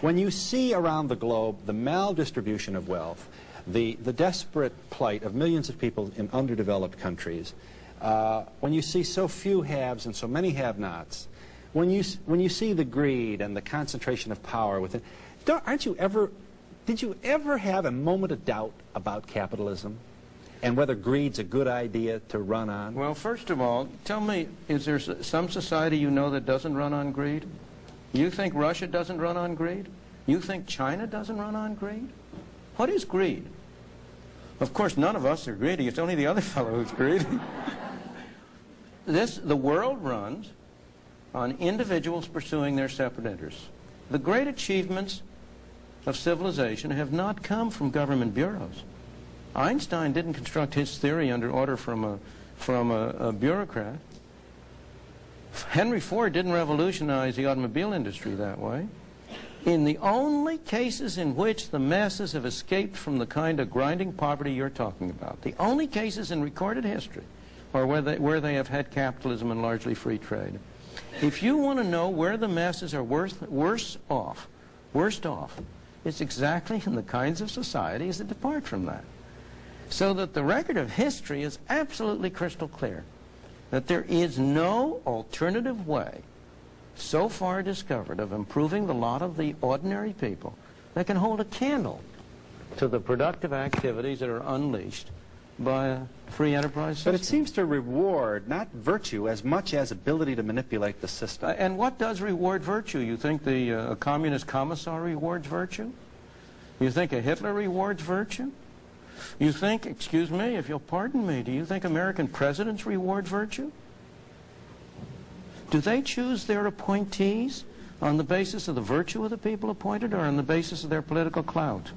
When you see around the globe the maldistribution of wealth, the desperate plight of millions of people in underdeveloped countries, when you see so few haves and so many have-nots, when you see the greed and the concentration of power within, did you ever have a moment of doubt about capitalism and whether greed's a good idea to run on? Well, first of all, tell me, is there some society you know that doesn't run on greed? You think Russia doesn't run on greed? You think China doesn't run on greed? What is greed? Of course, none of us are greedy. It's only the other fellow who's greedy. The world runs on individuals pursuing their separate interests. The great achievements of civilization have not come from government bureaus. Einstein didn't construct his theory under order from a bureaucrat. Henry Ford didn't revolutionize the automobile industry that way. In the only cases in which the masses have escaped from the kind of grinding poverty you're talking about, the only cases in recorded history are where they have had capitalism and largely free trade. If you want to know where the masses are worst off, it's exactly in the kinds of societies that depart from that. So that the record of history is absolutely crystal clear, that there is no alternative way so far discovered of improving the lot of the ordinary people that can hold a candle to the productive activities that are unleashed by a free enterprise system. But it seems to reward not virtue as much as ability to manipulate the system. And what does reward virtue? You think a communist commissar rewards virtue? You think a Hitler rewards virtue? You think, excuse me, if you'll pardon me, do you think American presidents reward virtue? Do they choose their appointees on the basis of the virtue of the people appointed or on the basis of their political clout?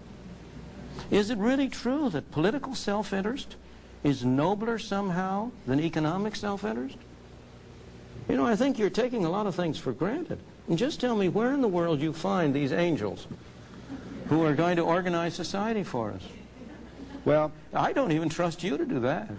Is it really true that political self-interest is nobler somehow than economic self-interest? You know, I think you're taking a lot of things for granted. And just tell me where in the world you find these angels who are going to organize society for us. Well, I don't even trust you to do that.